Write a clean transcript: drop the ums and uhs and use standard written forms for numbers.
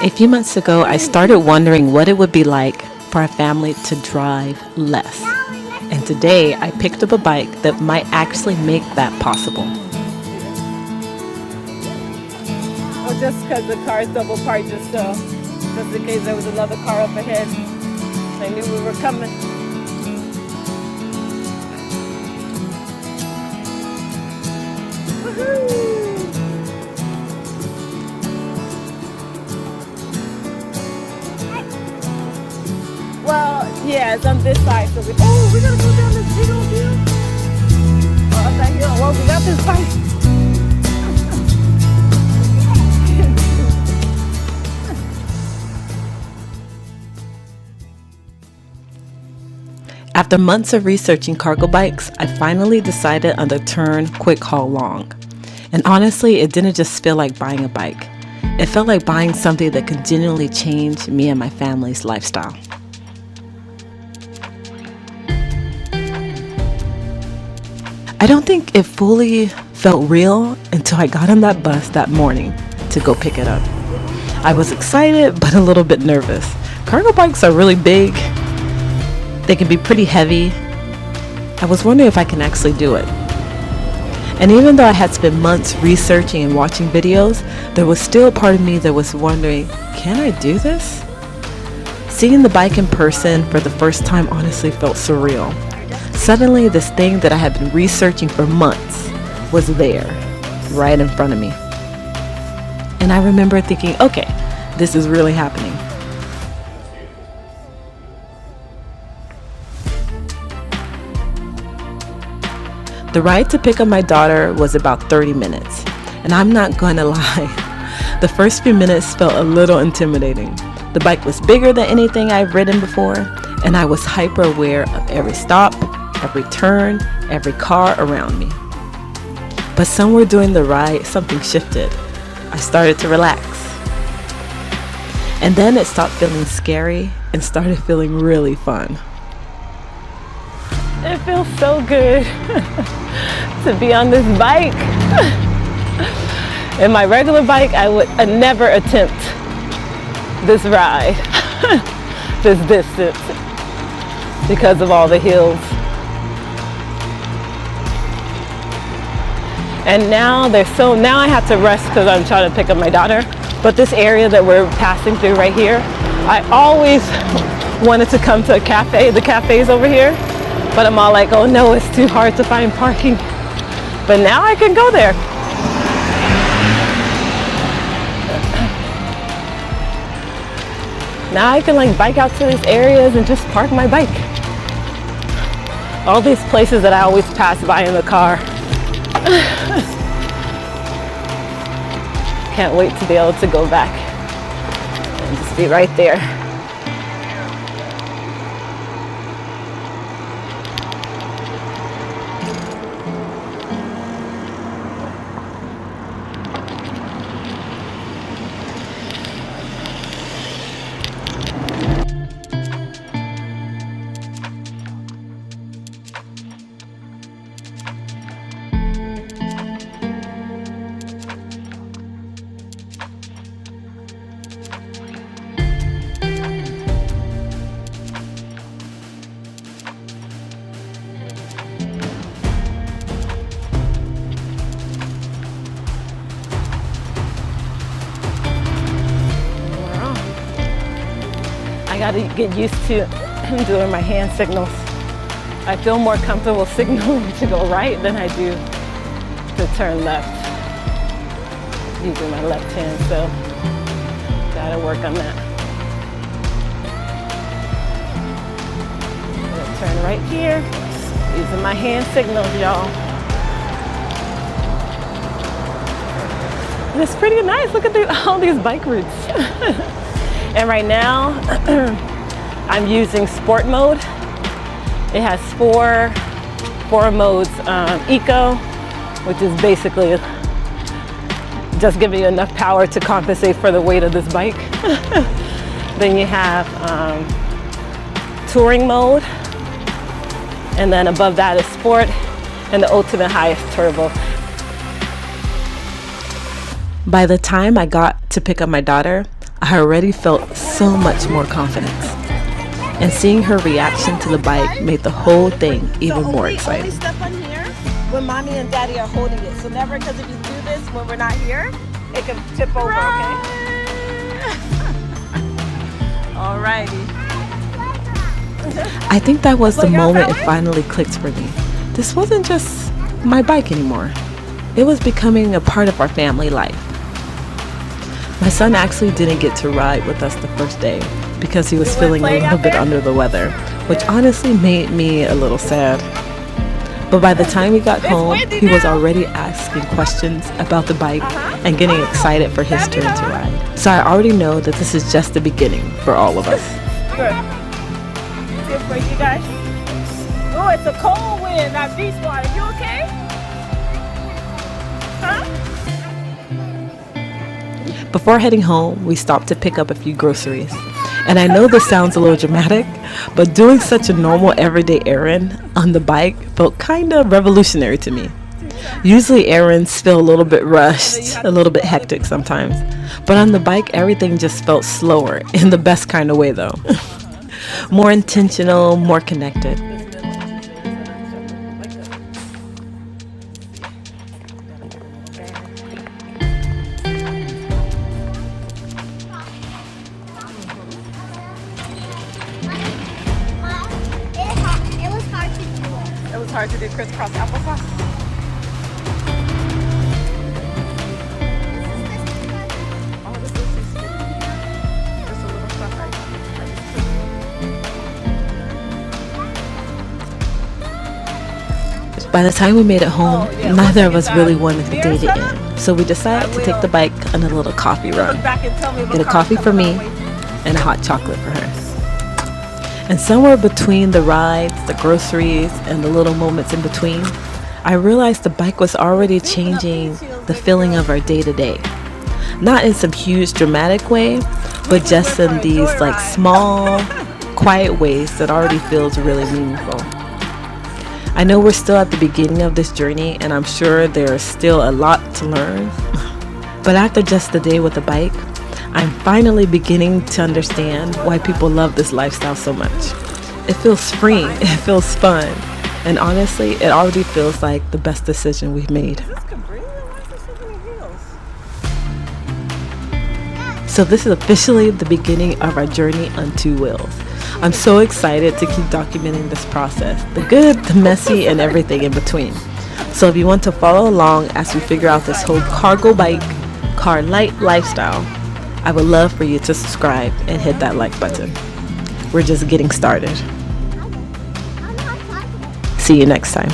A few months ago, I started wondering what it would be like for a family to drive less. And today, I picked up a bike that might actually make that possible. Or just because the car is double parked, just in case there was another car up ahead. They knew we were coming. Woohoo! Well, yeah, it's on this side, so we gotta go down this big old hill. Oh, up that hill. Well, we got this bike. After months of researching cargo bikes, I finally decided on the Tern Quick Haul Long. And honestly, it didn't just feel like buying a bike. It felt like buying something that could genuinely change me and my family's lifestyle. I don't think it fully felt real until I got on that bus that morning to go pick it up. I was excited, but a little bit nervous. Cargo bikes are really big. They can be pretty heavy. I was wondering if I can actually do it. And even though I had spent months researching and watching videos, there was still a part of me that was wondering, can I do this? Seeing the bike in person for the first time honestly felt surreal. Suddenly, this thing that I had been researching for months was there, right in front of me. And I remember thinking, okay, this is really happening. The ride to pick up my daughter was about 30 minutes, and I'm not going to lie, the first few minutes felt a little intimidating. The bike was bigger than anything I've ridden before, and I was hyper aware of every stop, every turn, every car around me. But somewhere during the ride, something shifted. I started to relax. And then it stopped feeling scary and started feeling really fun. It feels so good to be on this bike. In my regular bike, I would never attempt this ride, this distance, because of all the hills. And now now I have to rest because I'm trying to pick up my daughter. But this area that we're passing through right here, I always wanted to come to a cafe. The cafe's over here. But I'm all like, oh no, it's too hard to find parking. But now I can go there. Now I can like bike out to these areas and just park my bike. All these places that I always pass by in the car. Can't wait to be able to go back and just be right there. I gotta get used to doing my hand signals. I feel more comfortable signaling to go right than I do to turn left, using my left hand, so gotta work on that. Gonna turn right here, using my hand signals, y'all. And it's pretty nice, look at all these bike routes. And right now, I'm using sport mode. It has four modes. Eco, which is basically just giving you enough power to compensate for the weight of this bike. Then you have touring mode. And then above that is sport and the ultimate highest turbo. By the time I got to pick up my daughter, I already felt so much more confidence. And seeing her reaction to the bike made the whole thing even more exciting. Only step on here when mommy and daddy are holding it. So never, because if you do this when we're not here, it can tip over, okay? Alrighty. I think that was the moment it finally clicked for me. This wasn't just my bike anymore. It was becoming a part of our family life. My son actually didn't get to ride with us the first day because he was feeling a little bit under the weather, which honestly made me a little sad. But by the time we got home, he was already asking questions about the bike and getting excited for his turn to ride. So I already know that this is just the beginning for all of us. Good. Good for you guys. Oh, it's a cold wind, not beach water. You okay? Huh? Before heading home, we stopped to pick up a few groceries. And I know this sounds a little dramatic, but doing such a normal everyday errand on the bike felt kind of revolutionary to me. Usually errands feel a little bit rushed, a little bit hectic sometimes. But on the bike, everything just felt slower, in the best kind of way though. More intentional, more connected. It was hard to do crisscross applesauce. Oh, this is just a little stuff By the time we made it home, neither of us really wanted the day to end. So we decided to take the bike on a little coffee run. Get a coffee for me and a hot chocolate for her. And somewhere between the rides, the groceries, and the little moments in between, I realized the bike was already changing the feeling of our day-to-day. Not in some huge dramatic way, but just in these like small, quiet ways that already feels really meaningful. I know we're still at the beginning of this journey, and I'm sure there's still a lot to learn. But after just the day with the bike, I'm finally beginning to understand why people love this lifestyle so much. It feels freeing, it feels fun, and honestly, it already feels like the best decision we've made. So this is officially the beginning of our journey on two wheels. I'm so excited to keep documenting this process, the good, the messy, and everything in between. So if you want to follow along as we figure out this whole cargo bike, car light lifestyle, I would love for you to subscribe and hit that like button. We're just getting started. See you next time.